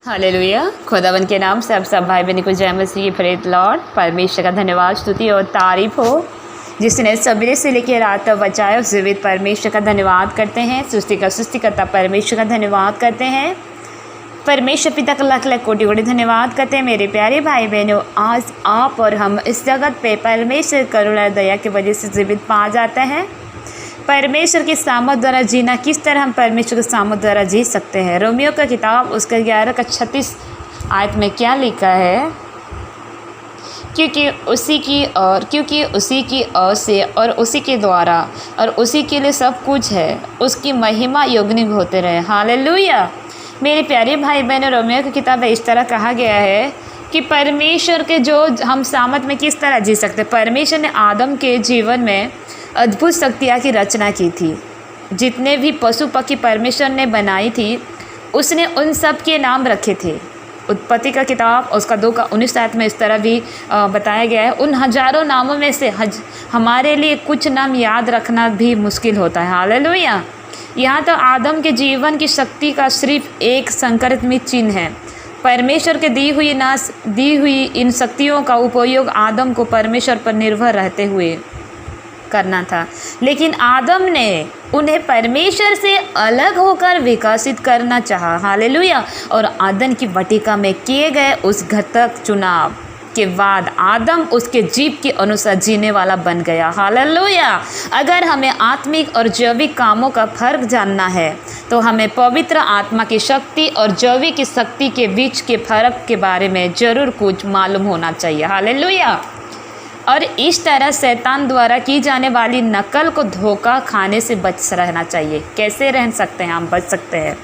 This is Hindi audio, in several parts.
हालेलुया। खुदावन के नाम से आप सब भाई बहन को जय मसीह प्रेज लॉर्ड। परमेश्वर का धन्यवाद, स्तुति और तारीफ हो जिसने सवेरे से लेकर रात तक बचाया। जीवित परमेश्वर का धन्यवाद करते हैं। सृष्टिकर्ता परमेश्वर का धन्यवाद करते हैं। परमेश्वर पिता का लाख लाख कोटि कोटि धन्यवाद करते हैं। मेरे प्यारे भाई बहनों, आज आप और हम इस जगत पे परमेश्वर करुणा दया की वजह से जीवित पा जाते हैं। परमेश्वर की सामत द्वारा जीना, किस तरह हम परमेश्वर की सामत द्वारा जी सकते हैं। रोमियो का किताब उसका 11 का 36 आयत में क्या लिखा है, क्योंकि उसी की ओर से और उसी के द्वारा और उसी के लिए सब कुछ है, उसकी महिमा योगनिक होते रहे। हालेलुया। मेरे प्यारे भाई बहन, रोमियो की किताब में इस तरह कहा गया है कि परमेश्वर के जो हम सामत में किस तरह जी सकते। परमेश्वर ने आदम के जीवन में अद्भुत शक्तियाँ की रचना की थी। जितने भी पशु पक्षी परमेश्वर ने बनाई थी, उसने उन सब के नाम रखे थे। उत्पत्ति का किताब उसका 2 का 19 आयत में इस तरह भी बताया गया है। उन हजारों नामों में से हमारे लिए कुछ नाम याद रखना भी मुश्किल होता है। हालेलुया। यहाँ तो आदम के जीवन की शक्ति का सिर्फ एक संकरित चिन्ह है। परमेश्वर के दी हुई इन शक्तियों का उपयोग आदम को परमेश्वर पर निर्भर रहते हुए करना था, लेकिन आदम ने उन्हें परमेश्वर से अलग होकर विकसित करना चाहा। हालेलुया। और आदम की वाटिका में किए गए उस घातक चुनाव के बाद आदम उसके जीव के अनुसार जीने वाला बन गया। हालेलुया। अगर हमें आत्मिक और जैविक कामों का फर्क जानना है तो हमें पवित्र आत्मा की शक्ति और जैविक की शक्ति के बीच के फर्क के बारे में ज़रूर कुछ मालूम होना चाहिए। हालेलुया। और इस तरह शैतान द्वारा की जाने वाली नकल को धोखा खाने से बच रहना चाहिए। कैसे रह सकते हैं हम, बच सकते हैं।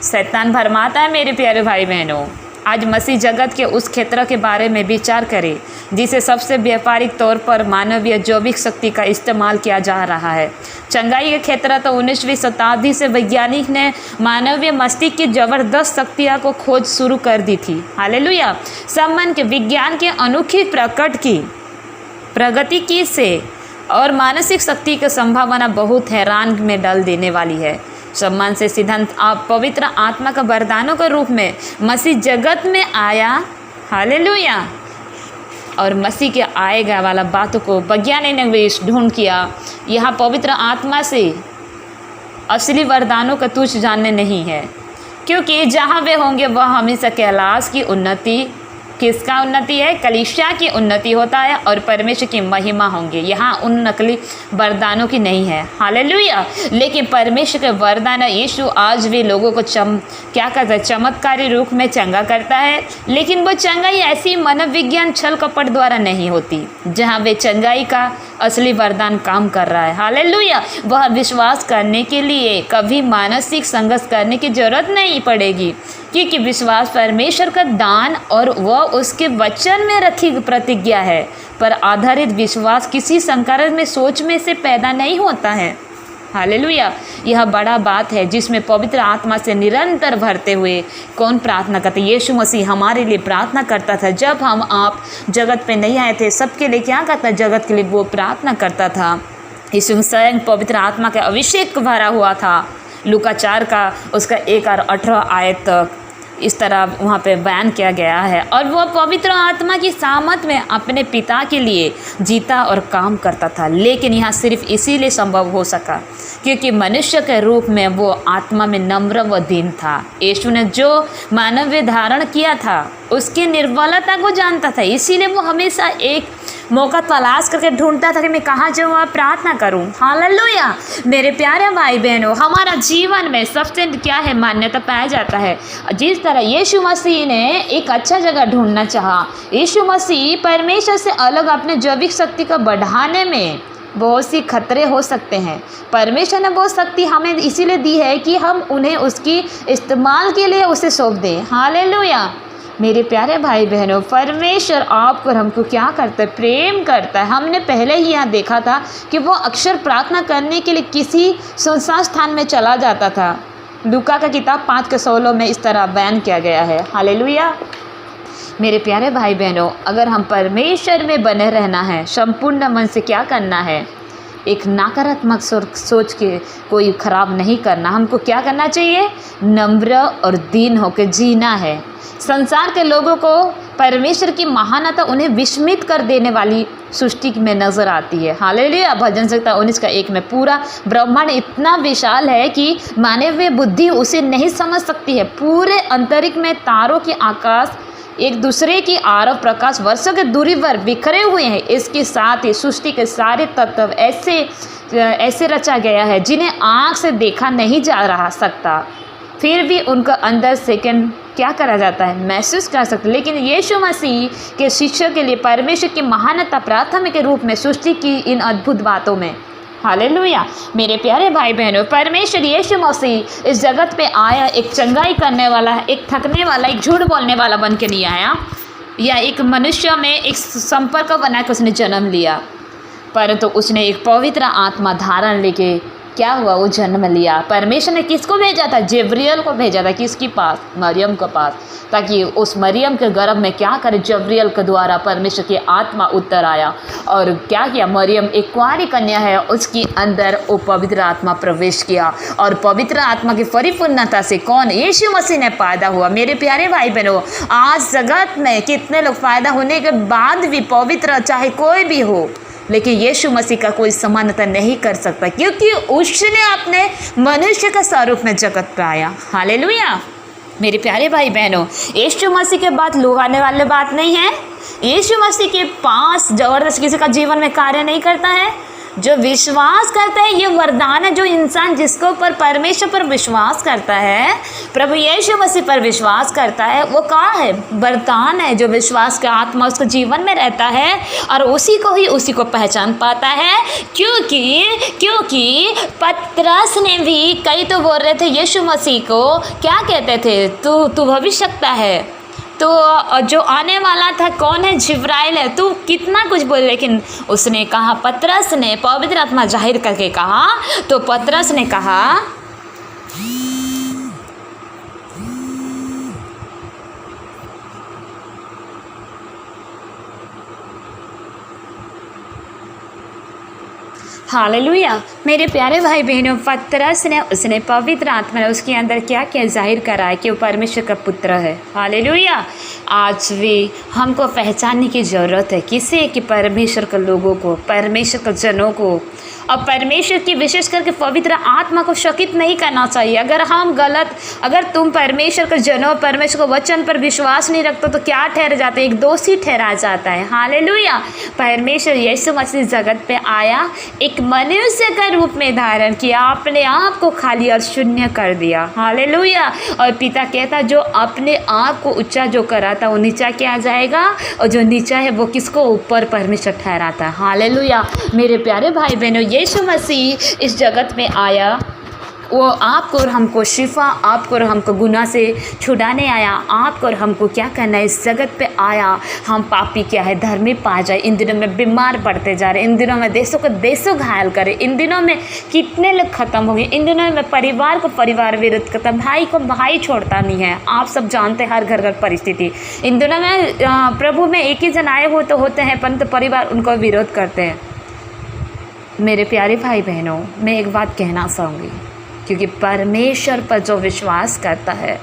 शैतान भरमाता है मेरे प्यारे भाई बहनों। आज मसीह जगत के उस क्षेत्र के बारे में विचार करें जिसे सबसे व्यापारिक तौर पर मानवीय जैविक शक्ति का इस्तेमाल किया जा रहा है। चंगाई के क्षेत्र तो 19वीं शताब्दी से वैज्ञानिक ने मानवीय मस्तिष्क की जबरदस्त शक्तियाँ को खोज शुरू कर दी थी। हालेलुया। सम्मान के विज्ञान के अनोखी प्रगति की से और मानसिक शक्ति की संभावना बहुत हैरान में डाल देने वाली है। सम्मान से सिद्धांत आप पवित्र आत्मा का वरदानों के रूप में मसीह जगत में आया। हालेलुया। और मसीह के आएगा वाला बातों को वैज्ञानिक ने ढूंढ किया। यहाँ पवित्र आत्मा से असली वरदानों का तुच्छ जानने नहीं है, क्योंकि जहाँ वे होंगे वह हमेशा कैलाश की उन्नति, किसका उन्नति है, कलीसिया की उन्नति होता है और परमेश्वर की महिमा होंगे। यहाँ उन नकली वरदानों की नहीं है। हालेलुया। लेकिन परमेश्वर के वरदान यीशु आज भी लोगों को क्या करता है, चमत्कारी रूप में चंगा करता है। लेकिन वो चंगाई ऐसी मनोविज्ञान छल कपट द्वारा नहीं होती जहाँ वे चंगाई का असली वरदान काम कर रहा है। हालेलुया। वह विश्वास करने के लिए कभी मानसिक संघर्ष करने की जरूरत नहीं पड़ेगी, क्योंकि विश्वास परमेश्वर का दान और वह उसके वचन में रखी प्रतिज्ञा है पर आधारित विश्वास किसी संकरक में सोच में से पैदा नहीं होता है। हालेलुया। यह बड़ा बात है जिसमें पवित्र आत्मा से निरंतर भरते हुए कौन प्रार्थना करते। यीशु मसीह हमारे लिए प्रार्थना करता था। जब आप जगत पे नहीं आए थे, सबके लिए क्या करता, जगत के लिए वो प्रार्थना करता था। यीशु स्वयं पवित्र आत्मा का अभिषेक भरा हुआ था। लूका 4 का उसका 1 और 18 आयत तक इस तरह वहाँ पे बयान किया गया है। और वह पवित्र आत्मा की सामत में अपने पिता के लिए जीता और काम करता था। लेकिन यहाँ सिर्फ इसीलिए संभव हो सका क्योंकि मनुष्य के रूप में वो आत्मा में नम्र व दीन था। यीशु ने जो मानवीय धारण किया था उसकी निर्बलता को जानता था, इसीलिए वो हमेशा एक मौका तलाश करके ढूंढता था कि मैं कहाँ जाऊँ और प्रार्थना करूँ। हालेलुया। मेरे प्यारे भाई बहनों, हमारा जीवन में सबसे क्या है, मान्यता पाया जाता है। जिस तरह यीशु मसीह ने एक अच्छा जगह ढूंढना चाहा, यीशु मसीह परमेश्वर से अलग अपने जैविक शक्ति को बढ़ाने में बहुत सी खतरे हो सकते हैं। परमेश्वर ने वो शक्ति हमें इसीलिए दी है कि हम उन्हें उसकी इस्तेमाल के लिए उसे सौंप दें। हालेलुया। मेरे प्यारे भाई बहनों, परमेश्वर आपको और हमको क्या करता है, प्रेम करता है। हमने पहले ही यहाँ देखा था कि वो अक्सर प्रार्थना करने के लिए किसी सुनसान स्थान में चला जाता था। लूका का किताब 5 के 16 में इस तरह बयान किया गया है। हालेलुया। मेरे प्यारे भाई बहनों, अगर हम परमेश्वर में बने रहना है, संपूर्ण मन से क्या करना है, एक नकारात्मक सोच के कोई ख़राब नहीं करना। हमको क्या करना चाहिए, नम्र और दीन होकर जीना है। संसार के लोगों को परमेश्वर की महानता उन्हें विस्मित कर देने वाली सृष्टि में नजर आती है। हालेलुया। भजन संहिता 19:1 में पूरा ब्रह्मांड इतना विशाल है कि मानवीय बुद्धि उसे नहीं समझ सकती है। पूरे अंतरिक्ष में तारों की आकाश एक दूसरे की आरव प्रकाश वर्षों के दूरी पर बिखरे हुए हैं। इसके साथ ही सृष्टि के सारे तत्व ऐसे रचा गया है जिन्हें आँख से देखा नहीं जा रहा सकता, फिर भी उनका अंदर सेकंड क्या करा जाता है, महसूस कर सकते। लेकिन यीशु मसीह के शिष्यों के लिए परमेश्वर की महानता प्राथमिक के रूप में सृष्टि की इन अद्भुत बातों में। हालेलुया। मेरे प्यारे भाई बहनों, परमेश्वर यीशु मसीह इस जगत पे आया, एक चंगाई करने वाला, एक थकने वाला, एक झूठ बोलने वाला बन के नहीं आया, या एक मनुष्य में एक संपर्क बना के उसने जन्म लिया, परंतु उसने एक पवित्र आत्मा धारण लेके क्या हुआ, वो जन्म लिया। परमेश्वर ने किसको भेजा था? जब्रियल को भेजा था। किसके पास? मरियम के पास, ताकि उस मरियम के गर्भ में क्या करे, जब्रियल के द्वारा परमेश्वर की आत्मा उतर आया और क्या किया, मरियम एक कुंवारी कन्या है, उसके अंदर वो पवित्र आत्मा प्रवेश किया और पवित्र आत्मा की परिपूर्णता से कौन? यीशु मसीह ने पैदा हुआ। मेरे प्यारे भाई बहनों, आज जगत में कितने लोग पैदा होने के बाद भी पवित्र, चाहे कोई भी हो, लेकिन यीशु मसीह का कोई समानता नहीं कर सकता, क्योंकि उसने अपने मनुष्य का स्वरूप में जगत पे आया। हालेलुया। मेरे प्यारे भाई बहनों, यीशु मसीह के बाद लोग आने वाले बात नहीं है। यीशु मसीह के पास जबरदस्त किसी का जीवन में कार्य नहीं करता है। जो विश्वास करता है, ये वरदान है। जो इंसान जिसको पर परमेश्वर पर विश्वास करता है, प्रभु यीशु मसीह पर विश्वास करता है, वो कहाँ है? वरदान है। जो विश्वास का आत्मा उसको जीवन में रहता है और उसी को पहचान पाता है। क्योंकि पतरस ने भी, कई तो बोल रहे थे यीशु मसीह को, क्या कहते थे, तू भविष्यवक्ता है, तो जो आने वाला था कौन है? जिब्राइल है, तू कितना कुछ बोल। लेकिन उसने कहा, पतरस ने पवित्र आत्मा जाहिर करके कहा, तो पतरस ने कहा, हालेलुया। मेरे प्यारे भाई बहनों, पतरस ने, उसने पवित्र आत्मा ने उसके अंदर क्या क्या जाहिर करा है कि वो परमेश्वर का पुत्र है। हालेलुया। आज भी हमको पहचानने की ज़रूरत है किसे? कि परमेश्वर के लोगों को, परमेश्वर के जनों को, और परमेश्वर की विशेष करके पवित्र आत्मा को शकित नहीं करना चाहिए। अगर तुम परमेश्वर के जनों, परमेश्वर के वचन पर विश्वास नहीं रखते तो क्या ठहर जाते? एक दोषी ठहरा जाता है। हालेलुया। परमेश्वर यीशु मसीह जगत पे आया, एक मनुष्य का रूप में धारण किया, अपने आप को खाली और शून्य कर दिया। हालेलुया। और पिता कहता, जो अपने आप को ऊंचा जो कराता वो नीचा क्या जाएगा, और जो नीचा है वो किसको? ऊपर परमेश्वर ठहराता है। हालेलुया। मेरे प्यारे भाई बहनों, यीशु मसीह इस जगत में आया, वो आपको और हमको शिफा, आपको और हमको गुनाह से छुड़ाने आया। आपको और हमको क्या करना है? इस जगत पे आया, हम पापी क्या है, धर्मी पा जाए। इन दिनों में बीमार पड़ते जा रहे, इन दिनों में देशों घायल करे, इन दिनों में कितने लोग ख़त्म हो गए, इन दिनों में परिवार को परिवार विरोध करता, भाई को भाई छोड़ता नहीं है। आप सब जानते हैं हर घर परिस्थिति। इन दिनों में प्रभु में एक ही जन आए हो तो होते हैं, परंतु परिवार उनको विरोध करते हैं। मेरे प्यारे भाई बहनों, मैं एक बात कहना चाहूँगी, क्योंकि परमेश्वर पर जो विश्वास करता है,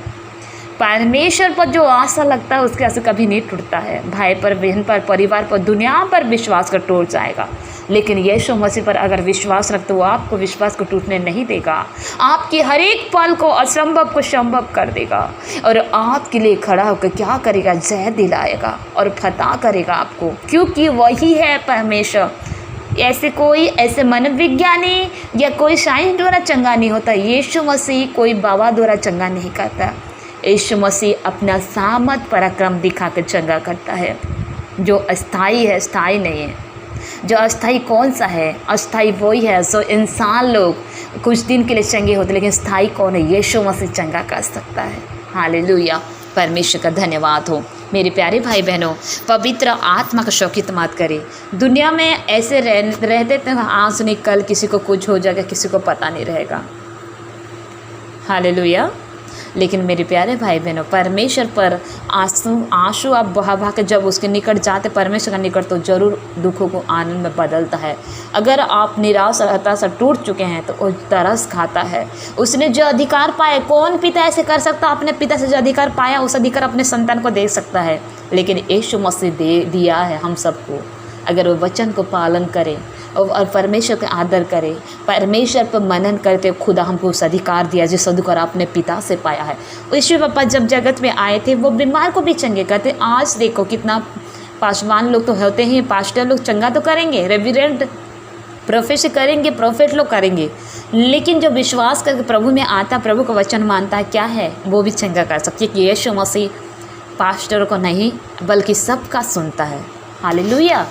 परमेश्वर पर जो आशा लगता है, उसके आशा कभी नहीं टूटता है। भाई पर, बहन पर, परिवार पर, दुनिया पर विश्वास कर टूट जाएगा, लेकिन यीशु मसीह पर अगर विश्वास रखते, वो आपको विश्वास को टूटने नहीं देगा। आपकी हर एक पल को, असंभव को संभव कर देगा और आपके लिए खड़ा होकर क्या करेगा? जय दिलाएगा और फतह करेगा आपको, क्योंकि वही है परमेश्वर। ऐसे मनोविज्ञानी या कोई साइंस द्वारा चंगा नहीं होता। यीशु मसीह कोई बाबा द्वारा चंगा नहीं करता। यीशु मसीह अपना सामर्थ पराक्रम दिखा कर चंगा करता है। जो अस्थाई है, स्थायी नहीं है। जो अस्थाई कौन सा है? अस्थाई वही है जो इंसान लोग कुछ दिन के लिए चंगे होते, लेकिन स्थायी कौन है? यीशु मसीह चंगा कर सकता है। हालेलुया। परमेश्वर का धन्यवाद हो। मेरे प्यारे भाई बहनों, पवित्र आत्मा का शौकित मत करें। दुनिया में ऐसे रहते थे, आज नहीं कल किसी को कुछ हो जाएगा, किसी को पता नहीं रहेगा। हालेलुया। लेकिन मेरे प्यारे भाई बहनों, परमेश्वर पर आंसू आप बहा के जब उसके निकट जाते, परमेश्वर का निकट, तो ज़रूर दुखों को आनंद में बदलता है। अगर आप निराश हताश से टूट चुके हैं तो वो तरस खाता है। उसने जो अधिकार पाए, कौन पिता ऐसे कर सकता? अपने पिता से जो अधिकार पाया उस अधिकार अपने संतान को दे सकता है, लेकिन यीशु मसीह दे दिया है हम सबको। अगर वो वचन को पालन करें और परमेश्वर का आदर करें, परमेश्वर पर मनन करते, खुदा हमको उस अधिकार दिया जिस अधिकार अपने पिता से पाया है। यीशु पापा जब जगत में आए थे वो बीमार को भी चंगे करते। आज देखो कितना पासवान लोग तो होते हैं, पास्टर लोग चंगा तो करेंगे, रेवरेंड प्रोफेसर करेंगे, प्रोफेट लोग करेंगे, लेकिन जो विश्वास करके प्रभु में आता, प्रभु का वचन मानता है, क्या है वो भी चंगा कर सकती है। कि यीशु मसीह पास्टर को नहीं बल्कि सबका सुनता है। Hallelujah,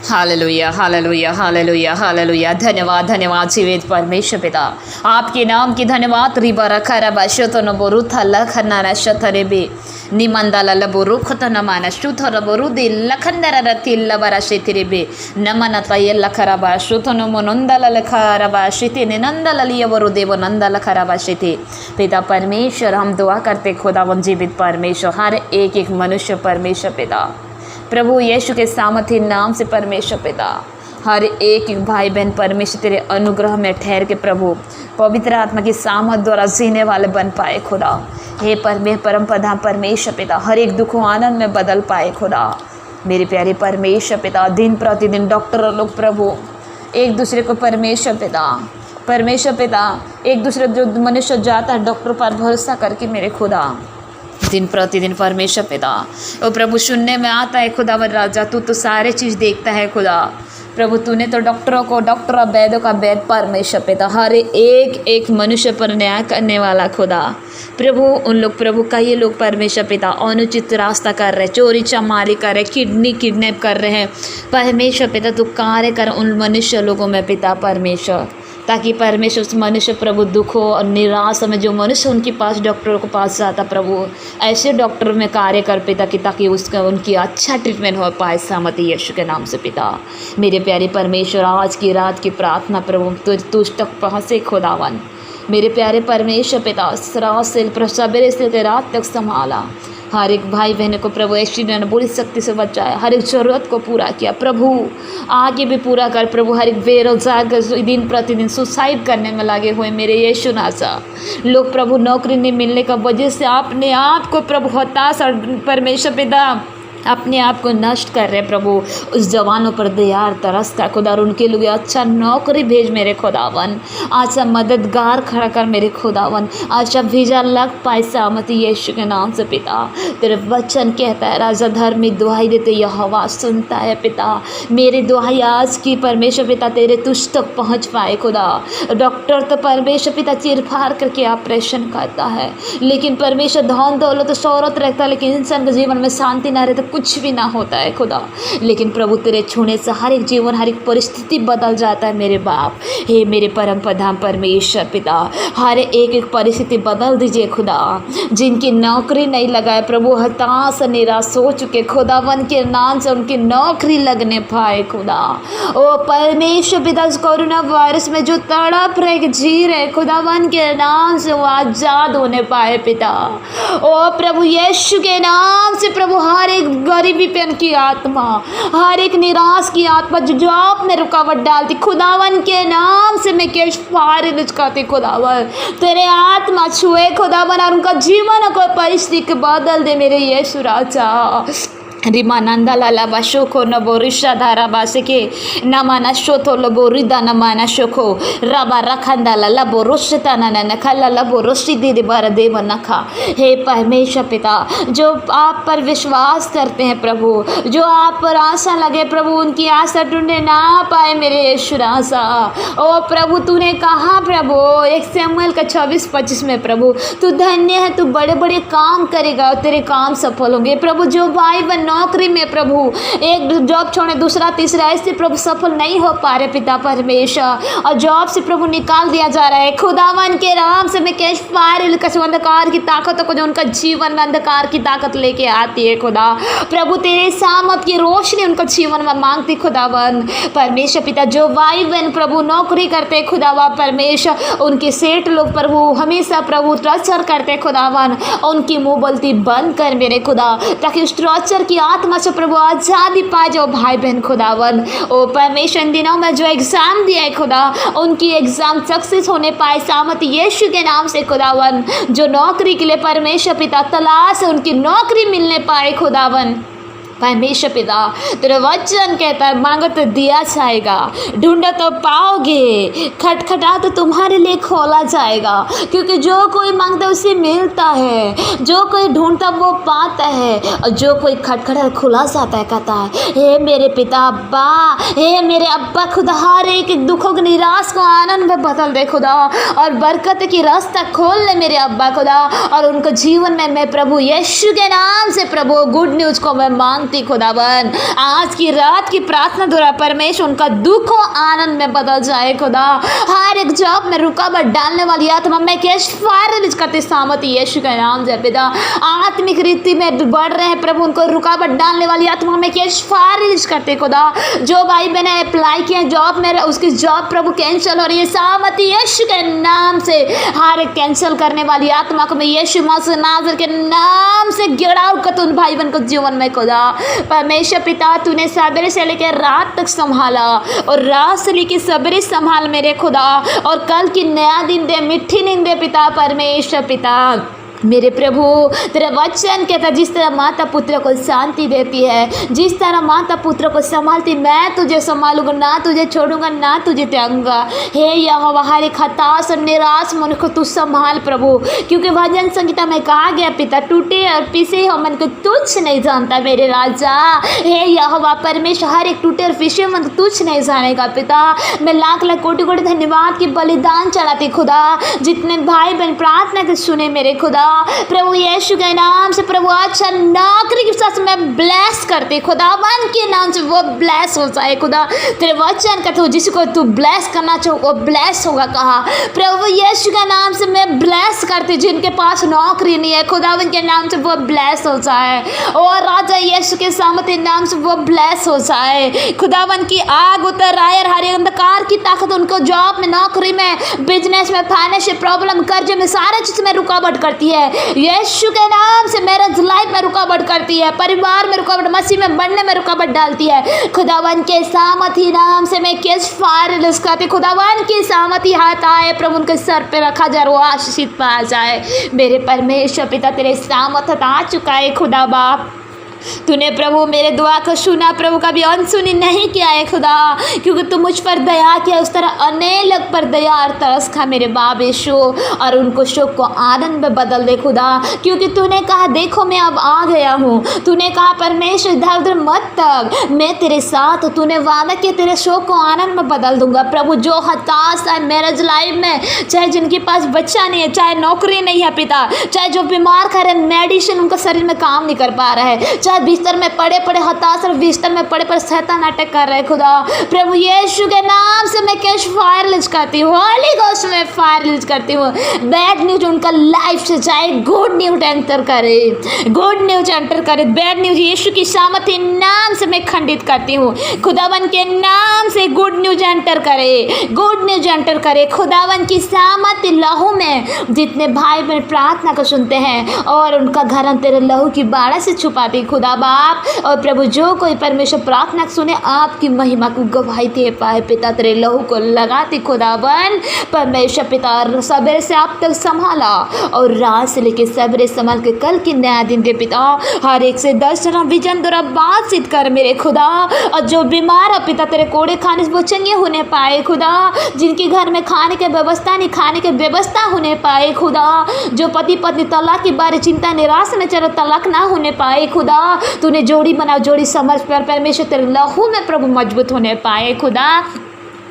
hallelujah, hallelujah, hallelujah, hallelujah. धन्यवाद, धन्यवाद जीवित परमेश्वर पिता, आपके नाम की धन्यवाद। रिबा रखा रबा शोतो न बोरू था लखना न शतरे बे निमंदाला लबोरू खत न माना शुथ रबोरू दे लखंदरा रति लबरा शेतिरे बे नमन तय लखराबा शुथ न मनंदला लखराबा शेते निनंदला लियवरु देव नंदा लखराबा शेते। पिता परमेश्वर, हम दुआ करते खुदावन जीवित परमेश्वर, हर एक मनुष्य परमेश्वर पिता, प्रभु यीशु के सामर्थ्य नाम से परमेश्वर पिता, हर एक भाई बहन परमेश्वर तेरे अनुग्रह में ठहर के प्रभु पवित्र आत्मा की सामर्थ द्वारा जीने वाले बन पाए खुदा। हे परम प्रधान परमेश्वर पिता, हर एक दुखों आनंद में बदल पाए खुदा। मेरे प्यारे परमेश्वर पिता, दिन प्रतिदिन डॉक्टर लोग प्रभु एक दूसरे को परमेश्वर पिता एक दूसरे जो मनुष्य जाता है डॉक्टर पर भरोसा करके, मेरे खुदा दिन प्रतिदिन परमेश्वर पिता वो प्रभु सुनने में आता है खुदावन राजा, तू तो सारे चीज़ देखता है खुदा। प्रभु तूने तो डॉक्टरों को डॉक्टर और वैद्यों का वैद परमेश्वर पिता, हर एक मनुष्य पर न्याय करने वाला खुदा। प्रभु उन लोग प्रभु कई लोग परमेश्वर पिता अनुचित रास्ता कर रहे, चोरी चमारी कर रहे, किडनैप कर रहे हैं परमेश्वर पिता, तू कार्य कर उन मनुष्य लोगों में पिता परमेश्वर, ताकि परमेश्वर उस मनुष्य प्रभु दुखों और निराश में जो मनुष्य उनके पास डॉक्टरों के पास जाता, प्रभु ऐसे डॉक्टर में कार्य कर पिता कि ताकि उसका उनकी अच्छा ट्रीटमेंट हो पाए, सहमति यीशु के नाम से पिता। मेरे प्यारे परमेश्वर, आज की रात की प्रार्थना प्रभु तुझ तक पहुँचे खुदावन। मेरे प्यारे परमेश्वर पिता, रात से सवेरे से रात तक संभाला, हर एक भाई बहन को प्रभु ऐसी बुरी शक्ति से बचाया, हर एक ज़रूरत को पूरा किया प्रभु, आगे भी पूरा कर प्रभु। हर एक बेरोजगार दिन प्रतिदिन सुसाइड करने में लगे हुए मेरे यीशु नासा लोग प्रभु, नौकरी नहीं मिलने का वजह से अपने आप को प्रभु हताश और परमेश्वर पिता अपने आप को नष्ट कर रहे प्रभु, उस जवानों पर दयार तरसता खुदा, और उनके लिए अच्छा नौकरी भेज मेरे खुदावन, अच्छा मददगार खड़ा कर मेरे खुदावन, अच्छा भेजा लग पाए सहमति यीशु के नाम से पिता। तेरे वचन कहता है राजा धर्मी दुहाई देते यहोवा सुनता है पिता। मेरी दुहाई आज की परमेश्वर पिता तेरे तुझ तक पहुँच पाए खुदा। डॉक्टर तो परमेश्वर पिता चीर फाड़ करके ऑपरेशन करता है, लेकिन परमेश्वर धन दौलत शौहरत रखता है, लेकिन इंसान के जीवन में शांति ना रहता, कुछ भी ना होता है खुदा। लेकिन प्रभु तेरे छूने से हर एक जीवन हर एक परिस्थिति बदल जाता है मेरे बाप। हे मेरे परम प्रधान परमेश्वर पिता, हर एक परिस्थिति बदल दीजिए खुदा। जिनकी नौकरी नहीं लगाए प्रभु, हताश निराश हो चुके खुदावन के नाम से उनकी नौकरी लगने पाए खुदा। ओ परमेश्वर पिता, कोरोना वायरस में जो तड़प रहे जी रहे खुदावन के नाम से वो आजाद होने पाए पिता। ओ प्रभु यीशु के नाम से प्रभु, हर एक गरीबी पेन की आत्मा, हर एक निराश की आत्मा जो जॉब में रुकावट डालती, खुदावन के नाम से मैं केश फारिज करती खुदावन, तेरे आत्मा छुए खुदावन और उनका जीवन को परिस्थिति बदल दे मेरे यीशु राजा। रिमानंदा लाला बाशोको नबोरिशा धारा बासिके नमाना शोथो लबोरिदा नमाना शोको रबा रखंदा लाला बोरुषता नन खला लबोरुषि दीदी बार देव नखा। हे परमेश्वर पिता, जो आप पर विश्वास करते हैं प्रभु, जो आप पर आशा लगे प्रभु, उनकी आशा ढूंढने ना पाए मेरे यीशु राजा। ओ प्रभु तूने कहा प्रभु 1 शमूएल का 26-25 में प्रभु, तू धन्य है, तू बड़े बड़े काम करेगा और तेरे काम सफल होंगे प्रभु। जो भाई बहन नौकरी में प्रभु एक जॉब छोड़े दूसरा तीसरा ऐसे प्रभु सफल नहीं हो पा रहे पिता परमेश्वर, और जॉब से प्रभु निकाल दिया जा रहा है। खुदावन के नाम से मैं कैश फायर अंधकार की ताकतों को जो उनका जीवन में अंधकार की ताकत लेके आती है खुदा प्रभु तेरे सामत की रोशनी उनका जीवन में मांगती खुदावन परमेश्वर पिता। जो भाई बहन प्रभु नौकरी करते खुदावा परमेश्वर, उनके सेठ लोग प्रभु हमेशा प्रभु टॉर्चर करते खुदावन, उनकी मुंह बोलती बंद कर मेरे खुदा, ताकि उस टॉर्चर की आत्मा से प्रभु आज़ादी पाए जो भाई बहन खुदावन। ओ परमेश्वर इन दिनों में जो एग्ज़ाम दिया है खुदा, उनकी एग्ज़ाम सक्सेस होने पाए सामत यीशु के नाम से खुदावन। जो नौकरी के लिए परमेश्वर पिता तलाश है उनकी नौकरी मिलने पाए खुदावन परमेश्वर पिता। तेरा वचन कहता है मांगो तो दिया जाएगा, ढूंढो तो पाओगे, खटखटा तो तुम्हारे लिए खोला जाएगा, क्योंकि जो कोई मांगता है उसे मिलता है, जो कोई ढूंढता वो पाता है, और जो कोई खटखटा खुला जाता है। कहता है हे मेरे पिता अब्बा, हे मेरे अब्बा खुदा, हर एक दुखों को निराश को आनंद में बदल दे खुदा, और बरकत की रास्ता खोल ले मेरे अब्बा खुदा, और उनको जीवन में मैं प्रभु यीशु के नाम से प्रभु गुड न्यूज़ को मैं मांग खुदावन। आज की रात की प्रार्थना द्वारा परमेश्वर उनका दुख और आनंद में बदल जाए खुदा। हर एक जॉब में रुकावट डालने वाली आत्मा मैं कैश फायर करती सामत यीशु का नाम जय पिता। आत्मिक रीति में बढ़ रहे हैं प्रभु, उनको रुकावट डालने वाली आत्मा में कैश फायर करते खुदा। जो भाई बहने अप्लाई किए जॉब में, उसकी जॉब प्रभु कैंसिल हो रही है सामत यीशु के नाम से। हर एक कैंसिल करने वाली आत्मा को मैं यीशु मसीह नाज़र के नाम से गिराव कर उन भाई बहन को जीवन में खुदा परमेश्वर पिता। तूने सवेरे से लेकर रात तक संभाला, और रात से लेकर सवेरे संभाल मेरे खुदा, और कल की नया दिन दे, मीठी नींद दे पिता परमेश्वर पिता। मेरे प्रभु तेरा वचन कहता जिस तरह माता पुत्र को शांति देती है, जिस तरह माता पुत्र को संभालती, मैं तुझे संभालूंगा, ना तुझे छोड़ूंगा, ना तुझे त्यागूंगा। हे यहोवा हर एक हताश और निराश मन को तू संभाल प्रभु, क्योंकि भजन संगीता में कहा गया पिता टूटे और पिसे हो मन को तुच्छ नहीं जानता मेरे राजा। हे यहोवा परमेश्वर हर एक टूटे और पिसे मन को तुच्छ नहीं जानेगा पिता। मैं लाख लाख कोटि कोटि धन्यवाद की बलिदान चढ़ाती खुदा, जितने भाई बहन प्रार्थना के सुने मेरे खुदा प्रभु यीशु के नाम से प्रभु अच्छा नौकरी के साथ मैं ब्लेस करती खुदावन के नाम से वो ब्लेस हो जाए खुदा। तेरे वचन कहते हो जिसको तू ब्लेस करना चाहो वो ब्लेस होगा कहा प्रभु यीशु के नाम से मैं ब्लेस करती। जिनके पास नौकरी नहीं है खुदावन के नाम से वो ब्लेस हो जाए, और राजा यीशु के सामर्थ्य नाम से वो ब्लेस हो जाए। खुदावन की आग उतर आए और हर अंधकार की ताकत उनको जॉब में, नौकरी में, बिजनेस में, फाइनेंशियल प्रॉब्लम, कर्जे में, सारे चीज में रुकावट करती है। यीशु के नाम से मैरिज लाइफ में रुकावट करती है, परिवार में रुकावट, मसीह में बढ़ने में रुकावट डालती है। खुदावन के सामर्थी नाम से मैं केस फायर रिलीज करती। खुदावन की सामर्थी हाथ आए प्रभु उनके सर पे रखा जाए, वो आशीषित पा जाए। मेरे परमेश्वर पिता तेरे सामर्थ आ चुका है खुदा बाप। तूने प्रभु मेरे दुआ को सुना, प्रभु का भी अनसुनी नहीं किया है खुदा, क्योंकि तू मुझ पर दया किया। उस तरह अनेक पर दया और तरस खा मेरे बाप यीशु, और उनको शोक को आनंद में बदल दे खुदा, क्योंकि तूने कहा देखो मैं अब आ गया हूँ। तूने कहा परमेश्वर इधर उधर मत तक, मैं तेरे साथ हूँ। तूने वादा किया तेरे शोक को आनंद में बदल दूंगा। प्रभु जो हताश है मैरिज लाइफ में, चाहे जिनके पास बच्चा नहीं है, चाहे नौकरी नहीं है पिता, चाहे जो बीमार खा रहे, मेडिसिन उनका शरीर में काम नहीं कर पा रहा है, चाहे बिस्तर में पड़े पड़े हताश और बिस्तर में पड़े पड़े शैतान अटैक कर रहे खुदा, प्रभु यीशु के नाम से मैं कैश फायर रिलीज करती हूँ, होली गोस्ट में फायर रिलीज करती हूँ। बैड न्यूज उनका लाइफ से जाए, गुड न्यूज एंटर करे, गुड न्यूज एंटर करे। बैड न्यूज यीशु की सामर्थ्य नाम से मैं खंडित करती हूँ। खुदावन के नाम से गुड न्यूज एंटर करे, गुड न्यूज एंटर करे। खुदावन की सामर्थ्य लहू में जितने भाई बहन प्रार्थना को सुनते हैं, और उनका घर तेरे लहू की बाड़ा से छुपाती खुदा बाप। और प्रभु जो कोई परमेश्वर प्रार्थना सुने आपकी महिमा को गवाही दे पाए पिता, तेरे लहू को लगाती खुदावन परमेश्वर पिता। सवेरे से आप तक संभाला, और रात से लेके सवेरे संभाल के कल की नया दिन दे पिता। हर एक से 10 जना विजन द्वारा बातचीत कर मेरे खुदा, और जो बीमार है पिता तेरे कोड़े खाने से वो चंगे होने पाए खुदा। जिनके घर में खाने की व्यवस्था नहीं, खाने की व्यवस्था होने पाए खुदा। जो पति पत्नी तलाक के बारे चिंता निराश में चलो, तलाक ना होने पाए खुदा। तूने जोड़ी बनाओ, जोड़ी समझ पर परमेश्वर तेरे लहू में प्रभु मजबूत होने पाए खुदा।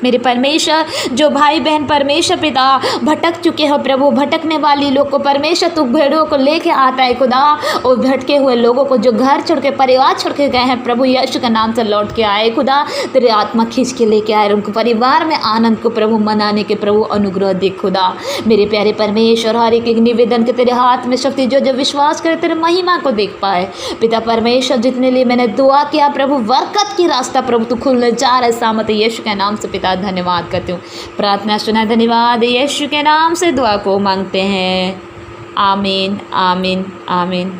मेरे परमेश्वर, जो भाई बहन परमेश्वर पिता भटक चुके हो प्रभु, भटकने वाली लोग को परमेश्वर तू भेड़ों को लेके आता है खुदा, और भटके हुए लोगों को जो घर छोड़ के परिवार छोड़ के गए हैं प्रभु यीशु के नाम से लौट के आए खुदा, तेरे आत्मा खींच के लेके आए, उनको परिवार में आनंद को प्रभु मनाने के प्रभु अनुग्रह दे खुदा। मेरे प्यारे परमेश्वर, हर एक निवेदन के तेरे हाथ में शक्ति, जो जो विश्वास करे तेरे महिमा को देख पाए पिता परमेश्वर। जितने लिए मैंने दुआ किया प्रभु, बरकत की रास्ता प्रभु तू खुलने जा रहा है सामत यीशु के नाम से पिता धन्यवाद करती हूँ, प्रार्थना सुना, धन्यवाद यीशु के नाम से दुआ को मांगते हैं, आमीन आमीन आमीन।